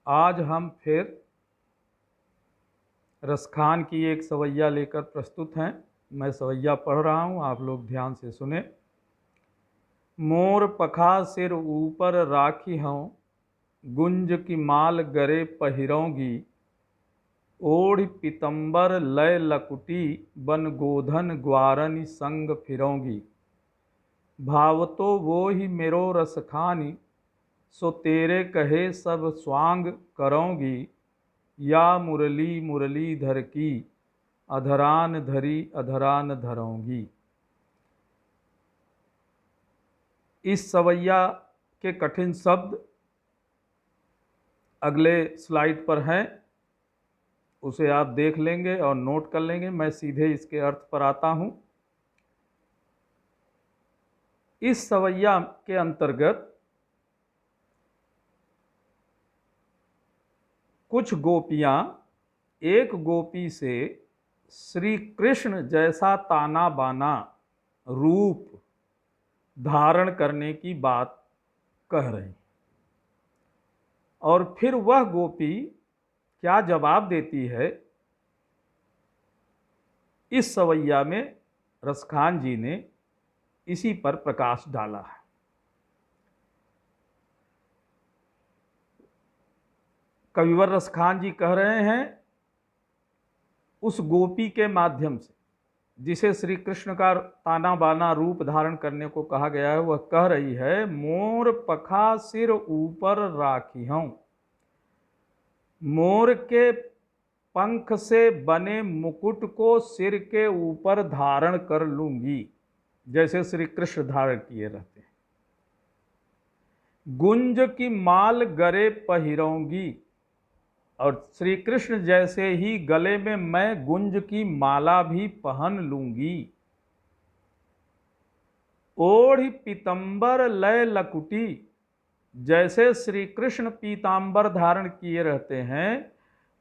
आज हम फिर रसखान की एक सवैया लेकर प्रस्तुत हैं। मैं सवैया पढ़ रहा हूँ, आप लोग ध्यान से सुने। मोर पखा सिर ऊपर राखी हूँ, गुंज की माल गरे पहिरोंगी। ओढ़ पीतंबर लय लकुटी, बन गोधन ग्वारनि संग फिरोंगी। भावतो वो ही मेरो रसखानी, सो तेरे कहे सब स्वांग करोंगी। या मुरली मुरलीधर की, अधरान धरी अधरान धरोंगी। इस सवैया के कठिन शब्द अगले स्लाइड पर हैं, उसे आप देख लेंगे और नोट कर लेंगे। मैं सीधे इसके अर्थ पर आता हूं। इस सवैया के अंतर्गत कुछ गोपियां एक गोपी से श्री कृष्ण जैसा ताना बाना रूप धारण करने की बात कह रही, और फिर वह गोपी क्या जवाब देती है, इस सवैया में रसखान जी ने इसी पर प्रकाश डाला है। कविवर रसखान जी कह रहे हैं उस गोपी के माध्यम से जिसे श्री कृष्ण का ताना बाना रूप धारण करने को कहा गया है, वह कह रही है, मोर पखा सिर ऊपर राखी हूं। मोर के पंख से बने मुकुट को सिर के ऊपर धारण कर लूंगी, जैसे श्री कृष्ण धारण किए रहते हैं। गुंज की माल गरे पहिरोंगी, और श्री कृष्ण जैसे ही गले में मैं गुंज की माला भी पहन लूंगी। ओढ़ पीतंबर लय लकुटी, जैसे श्री कृष्ण पीतांबर धारण किए रहते हैं,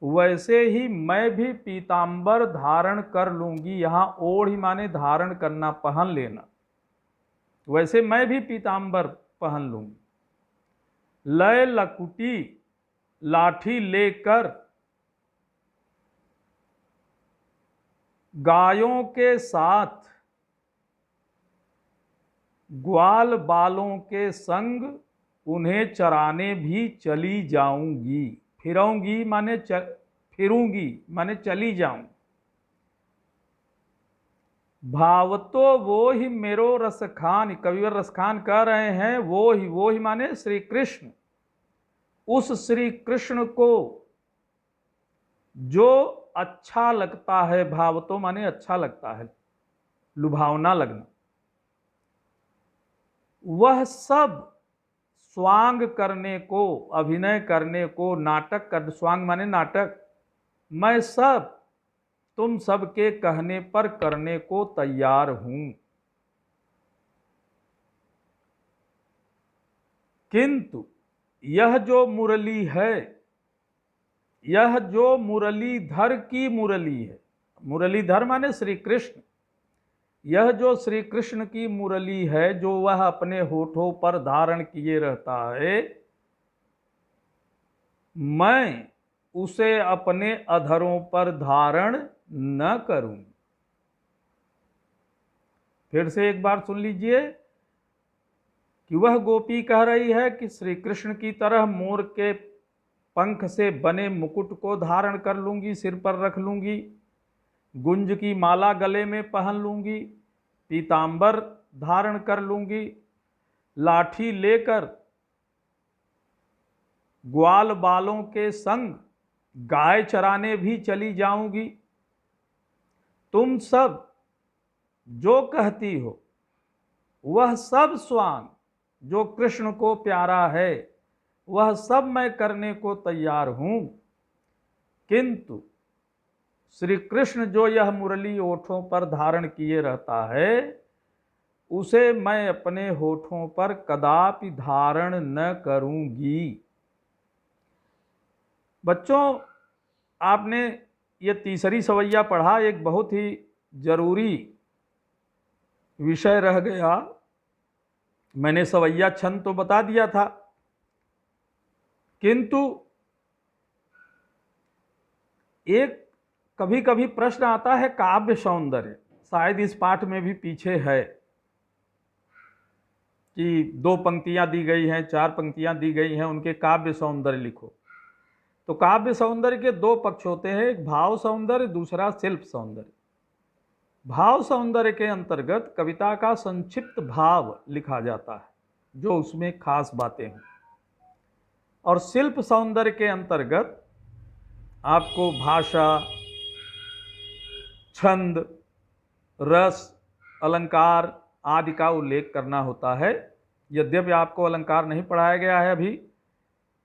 वैसे ही मैं भी पीतांबर धारण कर लूंगी। यहां ओढ़ माने धारण करना, पहन लेना। वैसे मैं भी पीतांबर पहन लूंगी। लय लकुटी, लाठी लेकर गायों के साथ ग्वाल बालों के संग उन्हें चराने भी चली जाऊंगी। फिरोंगी माने फिरूंगी माने चली जाऊं। भावतो वो ही मेरो रसखान, कविवर रसखान कह रहे हैं वो ही माने श्री कृष्ण। उस श्री कृष्ण को जो अच्छा लगता है, भावतो माने अच्छा लगता है, लुभावना लगना, वह सब स्वांग करने को, अभिनय करने को, नाटक कर, स्वांग माने नाटक, मैं सब तुम सबके कहने पर करने को तैयार हूं। किंतु यह जो मुरली है, यह जो मुरलीधर की मुरली है, मुरलीधर माने श्री कृष्ण, यह जो श्री कृष्ण की मुरली है, जो वह अपने होठों पर धारण किए रहता है, मैं उसे अपने अधरों पर धारण न करूं। फिर से एक बार सुन लीजिए कि वह गोपी कह रही है कि श्री कृष्ण की तरह मोर के पंख से बने मुकुट को धारण कर लूंगी, सिर पर रख लूंगी, गुंज की माला गले में पहन लूंगी, पीतांबर धारण कर लूंगी, लाठी लेकर ग्वाल बालों के संग गाय चराने भी चली जाऊंगी। तुम सब जो कहती हो वह सब स्वांग जो कृष्ण को प्यारा है, वह सब मैं करने को तैयार हूं। किंतु श्री कृष्ण जो यह मुरली ओठों पर धारण किए रहता है, उसे मैं अपने होठों पर कदापि धारण न करूंगी। बच्चों, आपने ये तीसरी सवैया पढ़ा, एक बहुत ही जरूरी विषय रह गया। मैंने सवैया छंद तो बता दिया था, किंतु एक कभी कभी प्रश्न आता है काव्य सौंदर्य, शायद इस पाठ में भी पीछे है कि 2 पंक्तियां दी गई हैं, 4 पंक्तियां दी गई हैं, उनके काव्य सौंदर्य लिखो। तो काव्य सौंदर्य के 2 पक्ष होते हैं, एक भाव सौंदर्य, दूसरा शिल्प सौंदर्य। भाव सौंदर्य के अंतर्गत कविता का संक्षिप्त भाव लिखा जाता है जो उसमें खास बातें हैं, और शिल्प सौंदर्य के अंतर्गत आपको भाषा, छंद, रस, अलंकार आदि का उल्लेख करना होता है। यद्यपि आपको अलंकार नहीं पढ़ाया गया है, अभी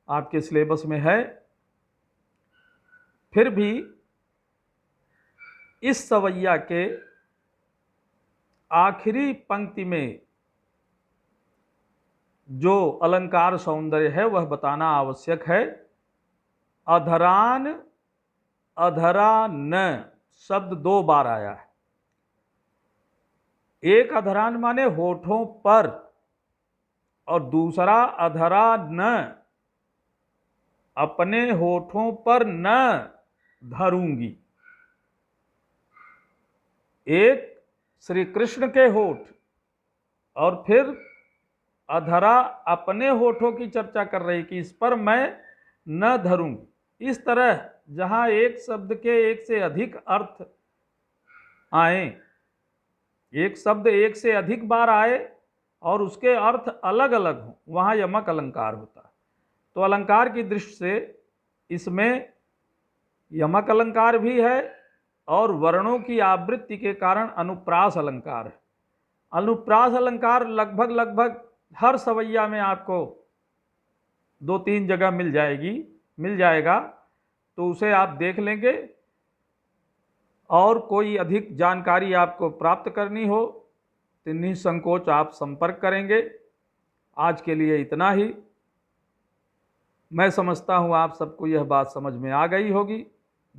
आपके सिलेबस में है, फिर भी इस सवैया के आखिरी पंक्ति में जो अलंकार सौंदर्य है वह बताना आवश्यक है। अधरान अधरा न शब्द 2 बार आया है। एक अधरान माने होठों पर, और दूसरा अधरा न, अपने होठों पर न धरूंगी। एक श्री कृष्ण के होठ, और फिर अधरा अपने होठों की चर्चा कर रही कि इस पर मैं न धरूंगी। इस तरह जहां एक शब्द के एक से अधिक अर्थ आए, एक शब्द एक से अधिक बार आए और उसके अर्थ अलग अलग हों, वहां यमक अलंकार होता है। तो अलंकार की दृष्टि से इसमें यमक अलंकार भी है और वर्णों की आवृत्ति के कारण अनुप्रास अलंकार है। अनुप्रास अलंकार लगभग हर सवैया में आपको 2-3 जगह मिल जाएगा, तो उसे आप देख लेंगे। और कोई अधिक जानकारी आपको प्राप्त करनी हो तो निसंकोच आप संपर्क करेंगे। आज के लिए इतना ही। मैं समझता हूँ आप सबको यह बात समझ में आ गई होगी।